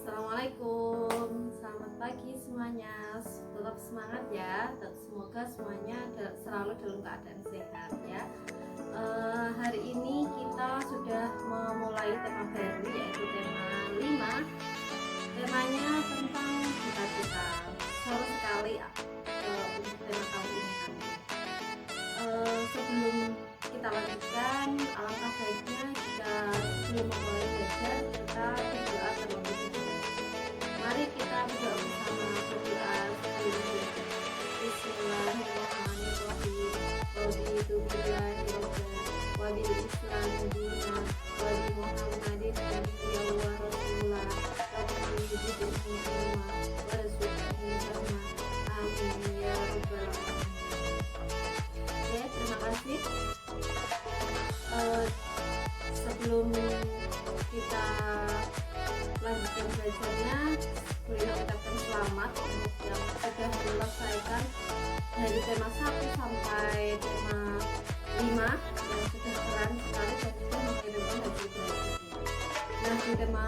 Assalamualaikum, selamat pagi semuanya. Tetap semangat ya, dan semoga semuanya selalu dalam keadaan sehat ya. Hari ini kita sudah memulai tema baru, yaitu tema 5. Temanya tentang cita-cita. Seru sekali untuk tema kali ini. Sebelum kita lanjutkan, alangkah baiknya jika sebelum memulai belajar kita berdoa terlebih dahulu. Mari kita berdoa bersama, berdoa sebelum belajar. Bismillahirrahmanirrahim. Raditu billahi rabban wa bil islami dinan wa bi Muhammadin nabiyyan wa rasulah rabbi zidni ilma warzuqni fahma. Amin ya rabbal alamin. Oke, terima kasih. Sebelum kita lanjutkan belajarnya, boleh ucapkan selamat untuk yang sudah menyelesaikan dari tema 1 sampai tema 5 yang sudah keren sekali dan sudah mengirimkan hasil belajarnya. Nah, di tema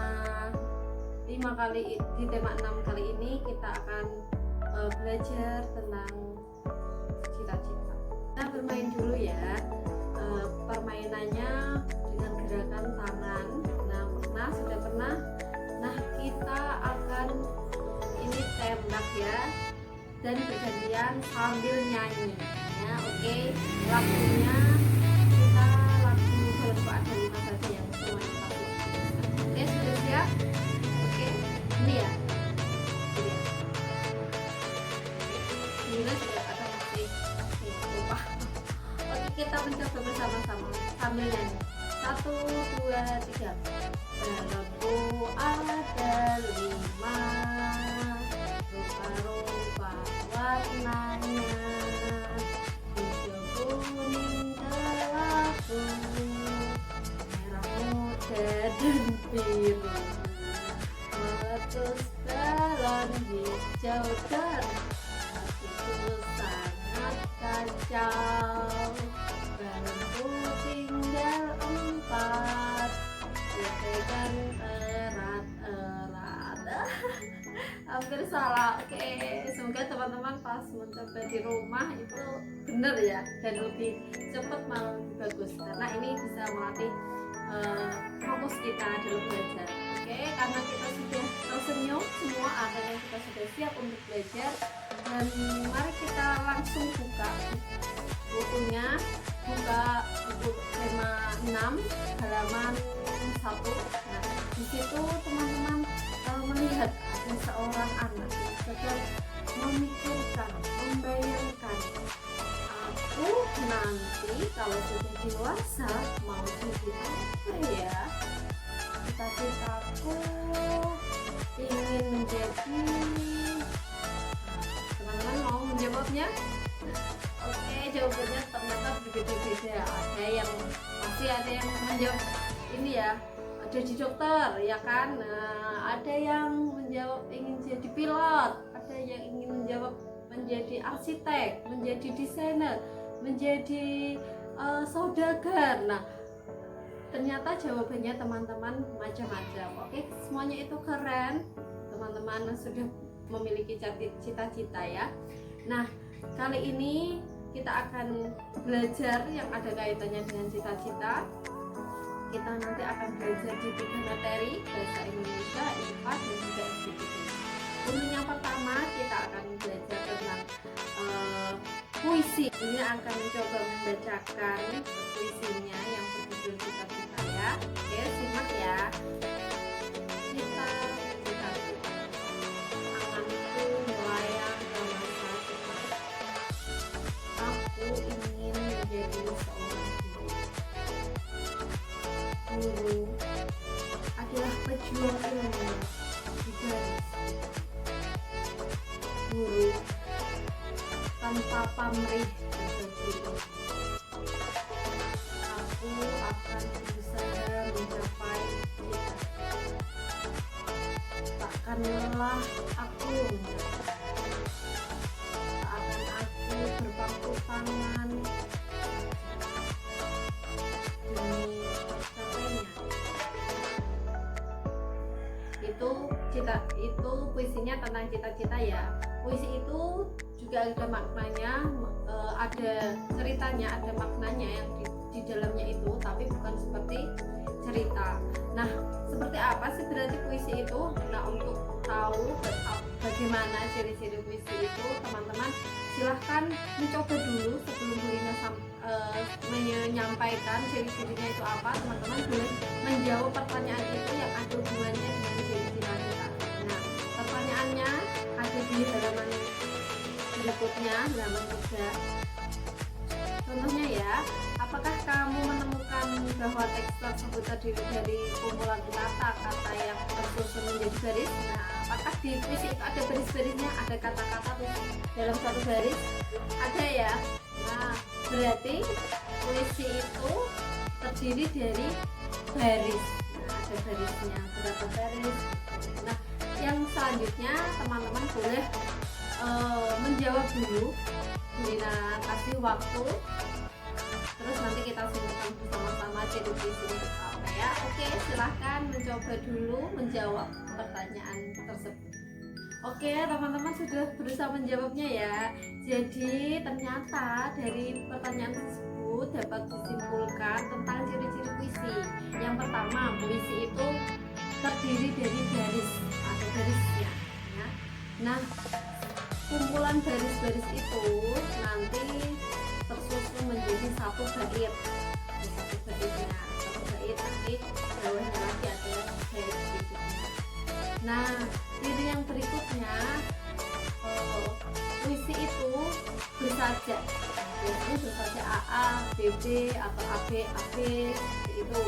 6 kali ini kita akan belajar tentang cita-cita. Kita bermain dulu ya. Permainannya dengan gerakan tangan. Nah, sudah pernah. Nah, kita akan ini tembak ya, dan bergantian sambil nyanyi ya. Oke, lagunya kita lagu berbakat dari saja yang semuanya pasti. Oke, sudah siap? Oke, ini ya. Ini sudah ada masih lupa. Oke, kita mencoba bersama-sama sambil nyanyi. 1, 2, 3. Dalamku ada 5 rupa-rupa warnanya, hijau, kuning, kelabu, merah muda dan biru. Meletus balon hijau dan hatiku sangat kacau. Balonku tinggal 4, dipegang erat-erat. Hampir salah. Oke, semoga teman-teman pas mencoba di rumah itu benar ya, dan lebih cepat malah lebih bagus, karena ini bisa melatih fokus kita dalam belajar. Oke, karena kita sudah tersenyum semua, akhirnya kita sudah siap untuk belajar, dan mari kita langsung buka bukunya. Buka buku tema 6 halaman 1. Nah, di situ teman-teman melihat ada seorang anak yang sedang memikirkan, membayangkan, aku nanti kalau sudah dewasa mau jadi apa ya? Cita-citaku ingin menjadi. Teman-teman mau menjawabnya? Oke, jawabannya ternyata berbeda-beda. Ada yang menjawab ini ya, jadi dokter ya kan. Nah, ada yang menjawab ingin jadi pilot, ada yang ingin menjawab menjadi arsitek, menjadi desainer, menjadi saudagar. Nah, ternyata jawabannya teman-teman macam-macam. Oke, semuanya itu keren. Teman-teman sudah memiliki cita-cita ya. Nah, kali ini kita akan belajar yang ada kaitannya dengan cita-cita. Kita nanti akan belajar di 3 materi, bahasa Indonesia, IPA, dan juga SDKT. Untuk yang pertama kita akan belajar tentang puisi. Ini akan mencoba membacakan puisinya yang berjudul cita-cita ya. Oke, simak ya. Anganku melayang ke masa depan. Aku ingin menjadi seorang guru adalah pejuang ilmu di garis. Guru tanpa pamrih dan berdiri. Aku akan berusaha mencapai cita. Takkan lelah aku mencapai. Tak akan aku berpangku tangan demi tercapainya. Itu puisinya tentang cita-cita ya. Puisi itu juga ada maknanya, ada ceritanya, ada maknanya yang di dalamnya itu, tapi bukan seperti cerita. Nah, seperti apa sih berarti puisi itu? Nah, untuk tahu bagaimana ciri-ciri puisi itu, teman-teman silahkan mencoba dulu sebelum Bu Lina menyampaikan ciri-cirinya itu apa. Teman-teman boleh menjawab pertanyaan itu yang ada hubungannya dengan ciri-ciri kita. Nah, pertanyaannya ada di halaman berikutnya, halaman 3. Contohnya ya, apakah kamu menemukan bahwa teks tersebut terdiri dari kumpulan kata-kata yang tersusun menjadi baris? Nah, apakah di puisi itu ada baris-barisnya, ada kata-kata dalam satu baris? Ada ya. Nah, berarti puisi itu terdiri dari baris. Nah, ada barisnya, berapa baris? Nah, yang selanjutnya teman-teman boleh menjawab dulu. Lina kasih waktu, terus nanti kita simpulkan bersama-sama ciri-cirinya apa ya. Oke, silahkan mencoba dulu menjawab pertanyaan tersebut. Oke, teman-teman sudah berusaha menjawabnya ya. Jadi ternyata dari pertanyaan tersebut dapat disimpulkan tentang ciri-ciri puisi. Yang pertama, puisi itu terdiri dari baris atau barisnya ya. Nah, kumpulan baris-baris itu nanti tersusun menjadi satu bait. Satu baitnya, satu bait nanti bawahnya lagi ada baris berikutnya. Nah, ciri yang berikutnya, puisi itu bersaja. Biasanya bersaja AA, BB atau AB, AB itu.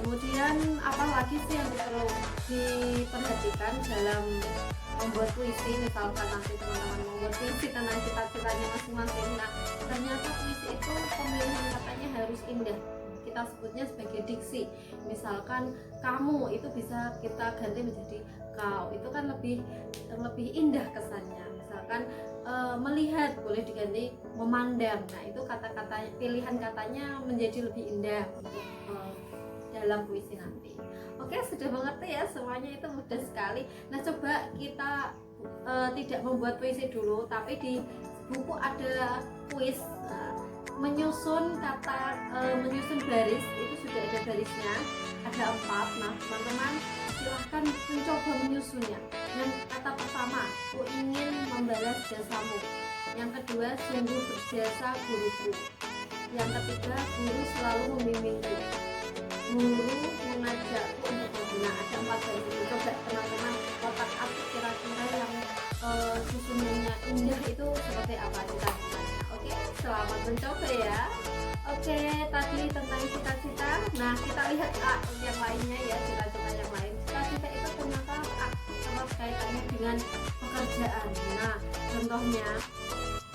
Kemudian apa lagi sih yang perlu diperhatikan dalam membuat puisi? Misalkan nanti teman-teman membuat puisi tentang cita-citanya masing-masing. Nah, ternyata puisi itu pemilihan katanya harus indah. Kita sebutnya sebagai diksi. Misalkan kamu itu bisa kita ganti menjadi kau. Itu kan lebih indah kesannya. Misalkan melihat boleh diganti memandang. Nah, itu kata-kata pilihan katanya menjadi lebih indah untuk dalam puisi nanti. Oke, sudah mengerti ya, semuanya itu mudah sekali. Nah, coba kita tidak membuat puisi dulu, tapi di buku ada kuis menyusun menyusun baris. Itu sudah ada barisnya, ada 4. Nah, teman-teman silahkan mencoba menyusunnya. Yang kata pertama, ku ingin membalas jasamu. Yang kedua, sungguh berjasa guruku. Yang ketiga, guru selalu membimbingku. Guru mengajakku untuk berbina. Ada 4 baris itu. Coba teman-teman kotak atik kira-kira yang susunannya indah itu seperti apa cita-citanya. Oke, selamat mencoba ya. Oke, tadi tentang cita-cita. Nah, kita lihat yang lainnya ya, cita-cita yang lain. Cita-cita itu ternyata erat kaitannya dengan pekerjaan. Nah, contohnya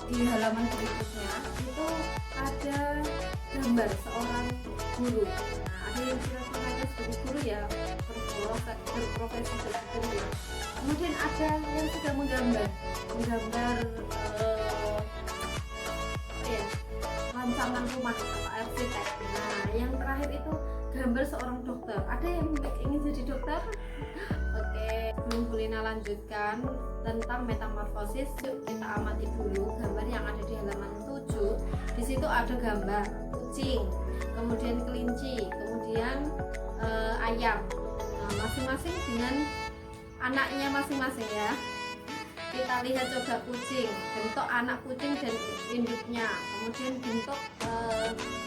di halaman berikutnya itu ada gambar seorang guru. Nah, ada yang cita-citanya sebagai guru ya, berprofesi sebagai guru ya. Kemudian ada yang sudah menggambar rancangan rumah atau arsitek. Nah, yang terakhir itu gambar seorang dokter. Ada yang ingin jadi dokter? Oke, sebelum Bu Lina lanjutkan tentang metamorfosis, yuk kita amati dulu gambar yang ada di halaman 7. Di situ ada gambar kucing, kemudian kelinci, kemudian ayam. Nah, masing-masing dengan anaknya masing-masing ya. Kita lihat coba kucing, bentuk anak kucing dan induknya, kemudian bentuk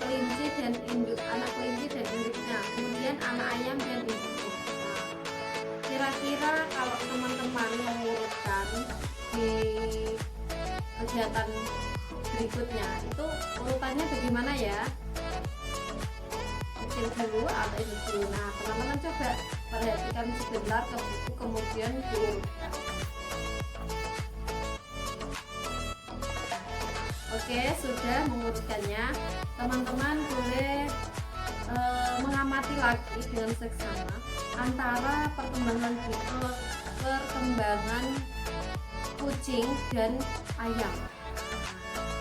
kelinci dan induk, anak kelinci dan induknya, kemudian anak ayam dan induknya. Nah, kira-kira kalau teman-teman mengurutkan di kegiatan berikutnya itu urutannya bagaimana ya? Kecil dulu atau induk dulu. Nah, teman-teman coba perhatikan sebentar ke buku kemudian diurutkan. Oke, sudah mengurutkannya. Teman-teman boleh mengamati lagi dengan seksama antara perkembangan kucing dan ayam.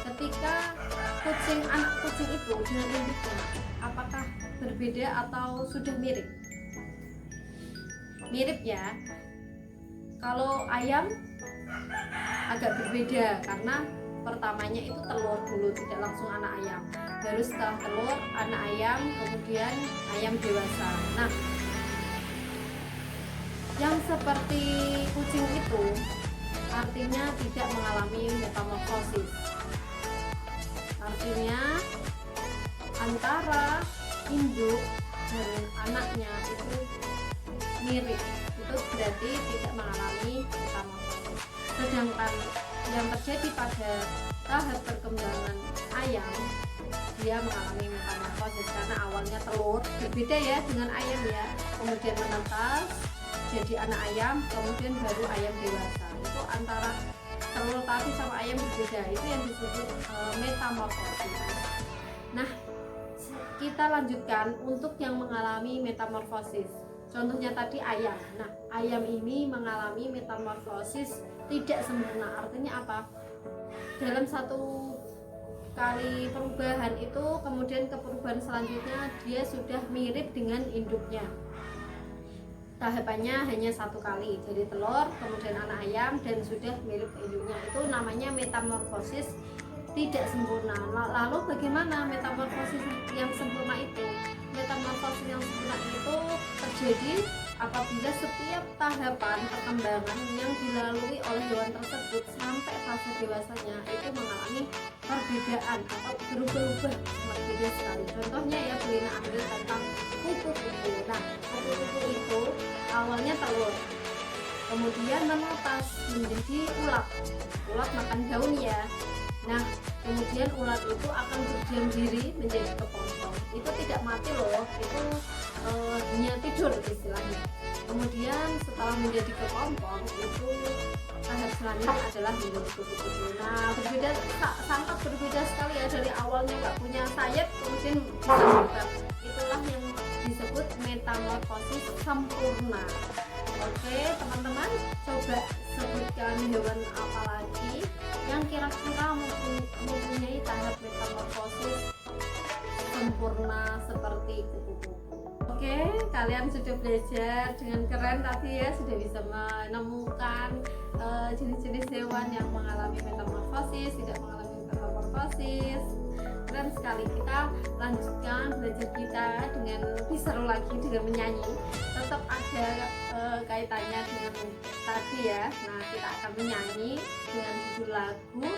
Ketika anak kucing itu dengan induknya, apakah berbeda atau sudah mirip? mirip ya. Kalau ayam agak berbeda karena pertamanya itu telur dulu, tidak langsung anak ayam. Baru setelah telur, anak ayam, kemudian ayam dewasa. Nah, yang seperti kucing itu artinya tidak mengalami metamorfosis. Artinya antara induk dan anaknya itu mirip, itu berarti tidak mengalami metamorfosis. Sedangkan yang terjadi pada tahap perkembangan ayam, dia mengalami metamorfosis karena awalnya telur, berbeda ya dengan ayam ya, kemudian menetas jadi anak ayam, kemudian baru ayam dewasa. Itu antara telur tadi sama ayam berbeda, itu yang disebut metamorfosis. Nah, kita lanjutkan untuk yang mengalami metamorfosis. Contohnya tadi ayam. Nah, ayam ini mengalami metamorfosis tidak sempurna. Artinya apa? Dalam satu kali perubahan itu, kemudian ke perubahan selanjutnya dia sudah mirip dengan induknya. Tahapannya hanya satu kali, jadi telur, kemudian anak ayam, dan sudah mirip induknya. Itu namanya metamorfosis tidak sempurna. Lalu bagaimana metamorfosis yang sempurna itu? Metamorfosis yang sempurna itu terjadi apabila setiap tahapan perkembangan yang dilalui oleh hewan tersebut sampai fase dewasanya itu mengalami perbedaan atau berubah-ubah, sangat beda sekali. Contohnya ya, Belina ambil tentang kupu-kupu. Nah, kupu-kupu itu awalnya telur, kemudian menetas menjadi ulat. Ulat makan daun ya. Nah, kemudian ulat itu akan berdiam diri menjadi kepompong. Itu tidak mati loh, itu hanya tidur istilahnya. Kemudian setelah menjadi kepompong itu tahap selanjutnya adalah menjadi kupu-kupu. Nah, berbeda, sangat berbeda sekali ya, dari awalnya nggak punya sayap kemudian bisa terbang. Itulah yang disebut metamorfosis sempurna. Oke teman-teman, coba sebutkan hewan apa lagi yang kira-kira mempunyai tahap metamorfosis sempurna seperti kupu-kupu. Oke, kalian sudah belajar dengan keren tadi ya, sudah bisa menemukan jenis-jenis hewan yang mengalami metamorfosis, tidak mengalami metamorfosis. Keren sekali. Kita lanjutkan belajar kita dengan lebih seru lagi dengan menyanyi. Tetap ada kaitannya dengan tadi ya. Nah, kita akan menyanyi dengan judul lagu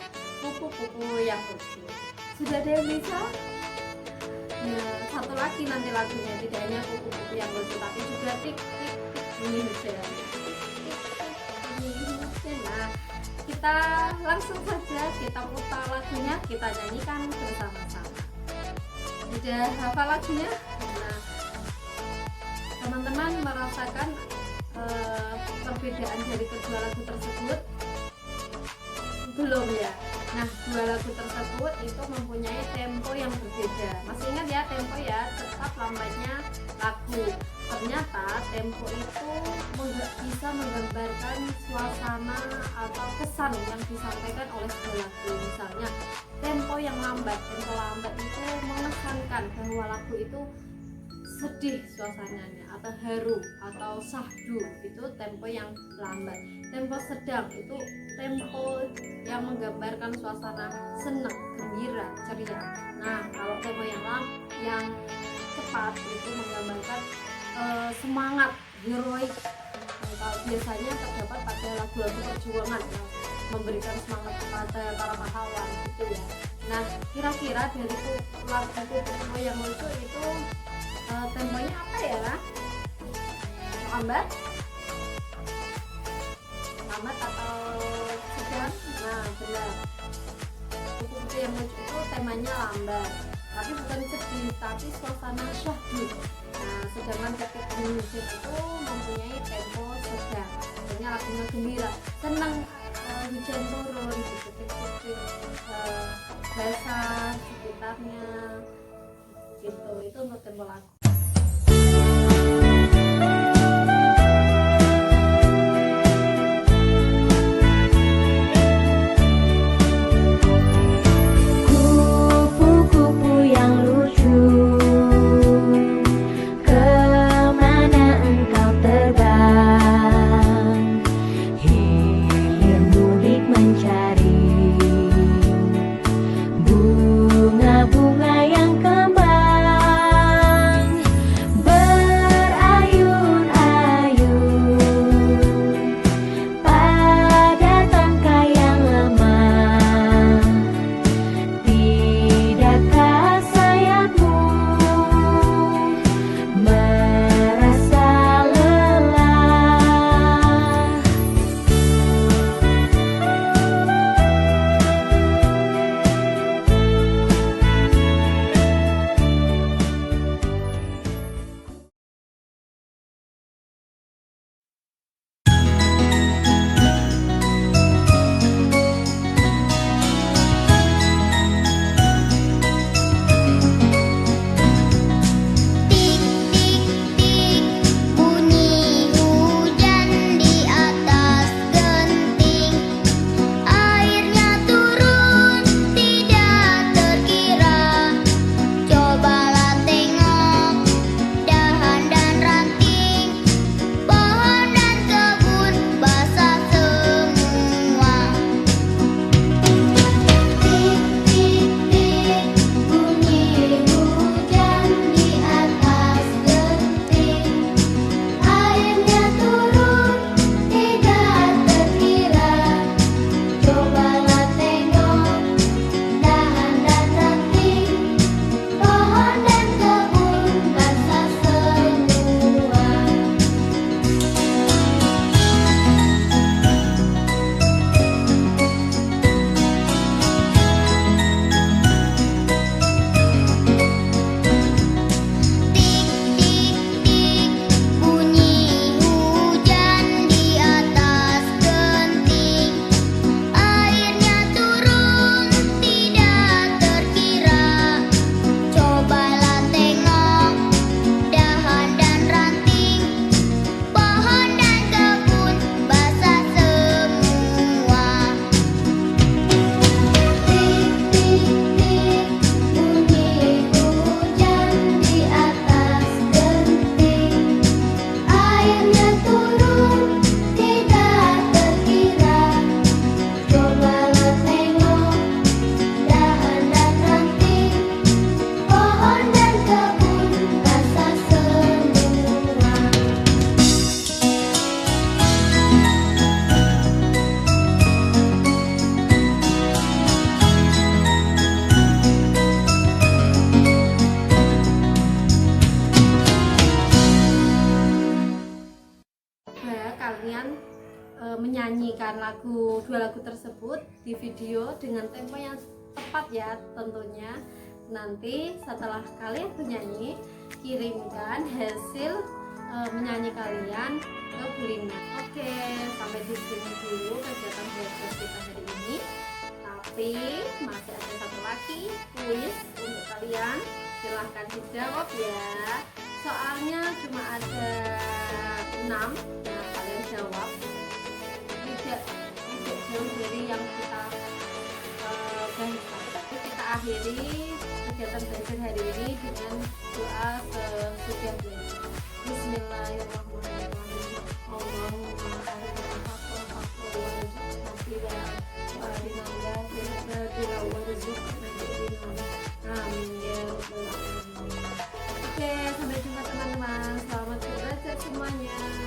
Kupu-kupu yang Lucu. Sudah ada yang bisa? Nah, satu lagi nanti lagunya, tidak hanya kupu-kupu yang lucu tapi juga tik-tik-tik bunyi hujan. Nah, kita langsung saja kita putar lagunya, kita nyanyikan bersama-sama. Sudah hafal lagunya? Nah, teman-teman merasakan perbedaan dari kedua lagu tersebut? Belum ya? Nah, dua lagu tersebut itu mempunyai tempo yang berbeda. Masih ingat ya tempo ya, cepat lambatnya lagu. Ternyata tempo itu bisa menggambarkan suasana atau kesan yang disampaikan oleh sebuah lagu. Misalnya tempo yang lambat, tempo lambat itu mengesankan bahwa lagu itu sedih suasananya, atau haru, atau syahdu, itu tempo yang lambat. Tempo sedang itu tempo yang menggambarkan suasana senang, gembira, ceria. Nah, kalau tempo yang cepat itu menggambarkan semangat, heroik. Kalau biasanya terdapat pada lagu-lagu perjuangan yang memberikan semangat kepada para pahlawan gitu ya. Nah, kira-kira dari lagu yang lucu itu temponya apa ya? Lambat? Lambat atau sedang? Nah, benar. Kupu-kupu yang lucu itu temanya lambat, tapi bukan sedih, tapi suasana syahdu. Nah, sedangkan ketik bunyi hujan itu mempunyai tempo sedang. Artinya lagunya gembira, senang, hujan turun, titik-titik basah sekitarnya, gitu. Itu untuk tempo lagu. Kemana engkau terbang? kalian menyanyikan dua lagu tersebut di video dengan tempo yang tepat ya tentunya. Nanti setelah kalian bernyanyi, kirimkan hasil menyanyi kalian ke Bulina. Oke, sampai di sini dulu kegiatan belajar kita hari ini. Tapi masih ada satu lagi kuis untuk kalian. Silahkan dijawab ya. Soalnya cuma ada 6 yang kalian jawab. Tidak jauh dari yang kita bahas. Kita akhiri kegiatan belajar hari ini dengan doa sesudah belajar. Bismillahirrahmanirrahim. Allahumma arina haqqal haqqal warzuqna amin ya rabbal alamin. Oke, sampai jumpa teman-teman. Selamat belajar semuanya.